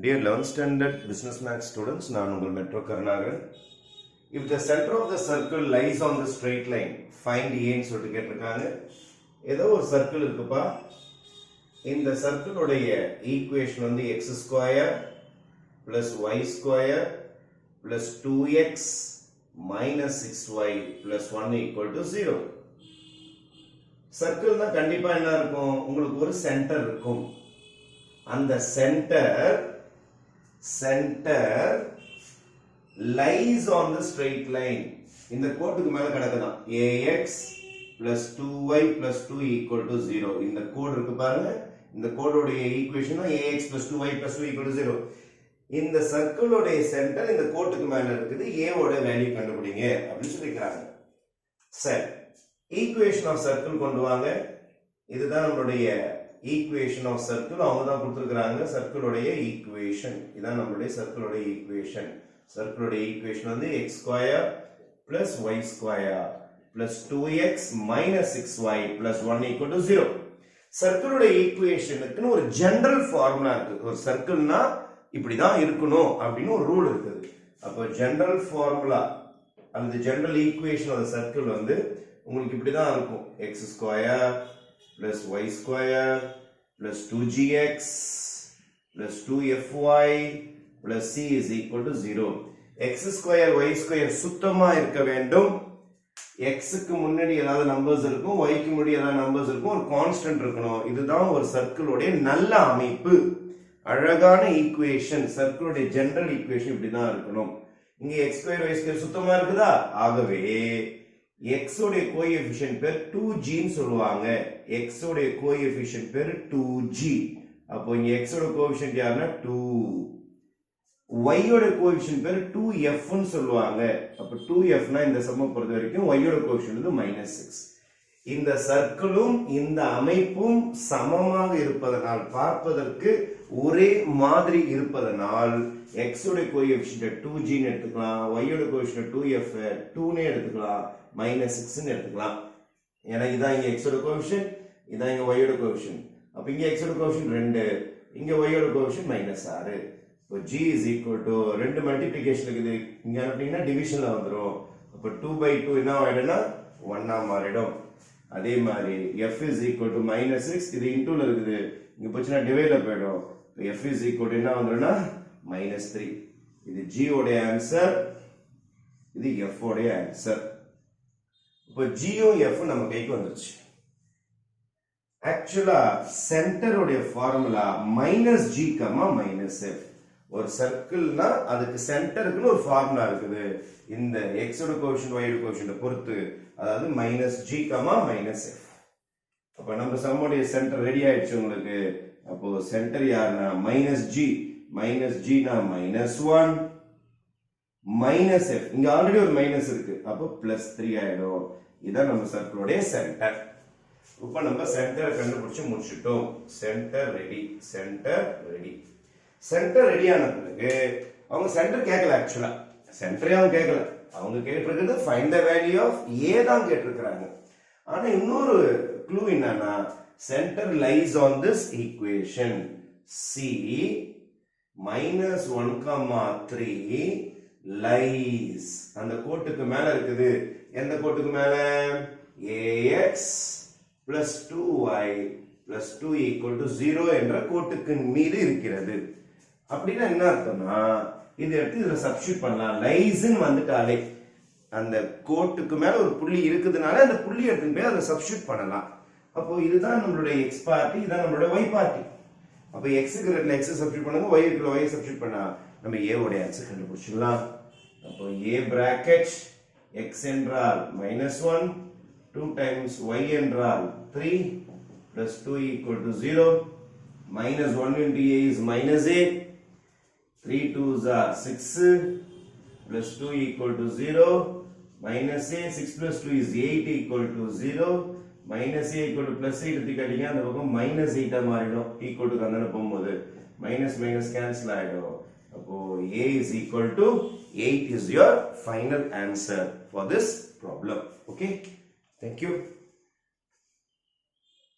Dear 11th standard business math students, நான் உங்கள் metro Karunakaran. If the center of the circle lies on the straight line, find A ன்னு சொல்லிட்டு கேட்டிருக்காங்க. ஏதோ ஒரு சர்க்கிள் இருக்குப்பா. இந்த சர்க்கிள் உடைய ஈக்குவேஷன் வந்து x square plus y square plus 2x minus 6y plus 1 equal to 0. சர்க்கிள்னா கண்டிப்பா என்ன இருக்கும்? உங்களுக்கு ஒரு சென்டர் இருக்கும். அந்த center lies on the straight line. இந்த கோட்டுக்கு மேல கிடக்குதான் ax plus 2y plus 2 equal to 0. இந்த கோடு இருக்கு பாருங்க. இந்த கோடோடைய equation ax plus 2y plus 2 equal to 0. இந்த சர்க்கிளோடைய சென்டர் இந்த கோட்டுக்கு மேல இருக்குது. a ஓட வேல்யூ கண்டுபிடிங்க அப்படின்னு சொல்லிக்கிறாங்க. சரி, ஈக்குவேஷன் ஆஃப் சர்க்கிள் கொண்டு வாங்க. இதுதான் நம்மளுடைய ஈக்குவேஷன் ஆஃப் சர்க்கிள். அவங்க தான் கொடுத்துருக்காங்க சர்க்கிளோடைய ஈக்குவேஷன். இதான் நம்மளுடைய சர்க்கிளோடைய ஈக்குவேஷன். சர்க்கிளோடைய ஈக்குவேஷன் வந்து x square plus y square plus 2x minus 6y plus 1 equal to 0. சர்க்கிளோடைய ஈக்குவேஷனுக்குன்னு ஒரு ஜெனரல் ஃபார்முலா இருக்கு. ஒரு சர்க்கிள்னா இப்படிதான் இருக்கணும் அப்படின்னு ஒரு ரூல் இருக்குது. அப்போ ஜெனரல் ஃபார்முலா அல்லது ஜெனரல் ஈக்குவேஷன் ஆஃப் சர்க்கிள் வந்து உங்களுக்கு இப்படிதான் இருக்கும். x square plus y square plus 2gx plus 2fy plus c is equal to 0. x square y square சுத்தமா இருக்க வேண்டும். x க்கு முன்னாடி ஏதாவது நம்பர்ஸ் இருக்கும், y க்கு முன்னாடி ஏதாவது நம்பர்ஸ் இருக்கும், ஒரு கான்ஸ்டன்ட் இருக்கணும். இதுதான் ஒரு சர்க்கிளோட நல்ல அமைப்பு. அழகான ஈக்குவேஷன். சர்க்கிளோட ஜெனரல் ஈக்குவேஷன் இப்படிதான் இருக்கணும். இங்க x square y square சுத்தமா இருக்குதா? ஆகவே x உடைய கோஎஃபிஷியன்ட் பேர் 2g ன்னு சொல்லுவாங்க. x உடைய கோஎஃபிஷியன்ட் பேர் 2g. அப்போ இங்க x உடைய கோஎஃபிஷியன்ட் யாருன்னா 2. y உடைய கோஎஃபிஷியன்ட் பேர் 2f ன்னு சொல்லுவாங்க. அப்போ 2f னா இந்த சம்ம பொறுத்த வரைக்கும் y உடைய கோஎஃபிஷியன்ட் வந்து -6. இந்த சர்க்கிளும் இந்த அமைப்பும் சமமாக இருப்பதனால், பார்ப்பதற்கு ஒரே மாதிரி இருப்பதனால் x உடைய கோஎஃபிஷியன்ட் 2g ன்னு எடுத்துக்கலாம், y உடைய கோஎஃபிஷியன்ட் 2f 2 ன்னு எடுத்துக்கலாம், -6 ன்னு எடுத்துக்கலாம். ஏன்னா இதான் இங்க x உடைய கோஎஃபிஷியன்ட், இதான் இங்க y உடைய கோஎஃபிஷியன்ட். அப்ப இங்க x உடைய கோஎஃபிஷியன்ட் 2, இங்க y உடைய கோஎஃபிஷியன்ட் -6. இப்போ g is equal to 2 multiplication இருக்குது. இங்க அப்படினா டிவிஷன்ல வந்துரும். அப்ப 2/2 என்ன ஆயிடும்னா 1 ஆ மாறிடும். அதே மாதிரி f is equal to -6, இது இன்டூல இருக்குது. இங்க போச்சுனா டிவைட்ல போய்டும். f is equal to என்ன வந்துரும்னா -3. இது g உடைய ஆன்சர், இது f உடைய ஆன்சர். இப்போ g யும் f நம்ம கைக்கு வந்துருச்சு. ஆக்சுவலா சென்டர் உடைய ஃபார்முலா -g, -f. ஒரு சர்க்கிள்னா அதுக்கு சென்டருக்குன்னு ஒரு ஃபார்முலா இருக்குது. இந்த x ஓட கோஎஃபிஷியன்ட் y ஓட கோஎஃபிஷியன்ட் பொறுத்து, அதாவது -g, -f. அப்ப நம்ம சம்முடைய சென்டர் ரெடி ஆயிடுச்சு உங்களுக்கு. அப்போ சென்டர் யாருன்னா -g னா -1 -f. இங்க ஆல்ரெடி ஒரு மைனஸ் இருக்கு. அப்போ +3 ஆயிடும். இதான் நம்ம சர்க்கிளோட சென்டர். இப்போ நம்ம சென்டரை கண்டுபிடிச்சு முடிச்சிட்டோம். Centre ready. சென்டர் ரெடி ஆன பிறகு அவங்க சென்டர் கேட்கல. ஆக்சுவலா சென்டரே அவங்க கேட்கல. அவங்க கேட்டிருக்கிறது find the value of a தான் கேட்டிருக்கிறாங்க. ஆனா இன்னொரு க்ளூ என்னன்னா, centre lies on this equation c -1,3 lies அந்த கோட்டுக்கு மேல இருக்குது. எந்த கோட்டுக்கு மேல? ax plus 2y plus 2 equal to 0 என்ற கோட்டுக்கு மீது இருக்கிறது. அப்படின்னா என்ன அர்த்தம்னா, இது எடுத்து இதுல சப்ஸ்டிட்யூட் பண்ணலாம். லைஸ்ன்னு வந்துட்டாலே அந்த கோட்டுக்கு மேல ஒரு புள்ளி இருக்குதுனால அந்த புள்ளி எடுத்துட்டு போய் அதை சப்ஸ்டிட்யூட் பண்ணலாம். அப்போ இதுதான் நம்மளுடைய x பார்ட்டி, இதுதான் நம்மளுடைய y பார்ட்டி. அப்போ x க்கு ரெண்டுல x சப்ஸ்டிட்யூட் பண்ணுங்க, y க்கு y சப்ஸ்டிட்யூட் பண்ணா நம்ம a உடைய ஆன்சர் கண்டுபிடிச்சிடலாம். அப்போ a பிராக்கெட் x என்றால் -1, 2 times y என்றால் 3 plus 2 equal to 0, -1 into a is -a, 3 2s are 6 plus 2 equal to 0, -a, 6 plus 2 is 8 equal to 0, -a equal to plus 8 எடுத்துக்கிட்டீங்க, அந்த பக்கம் -8 ஆ மாறிடும். equal to கந்தன போகும்போது minus cancel ஆயிடும். அப்போ a is equal to 8 is your final answer for this problem. Okay, thank you.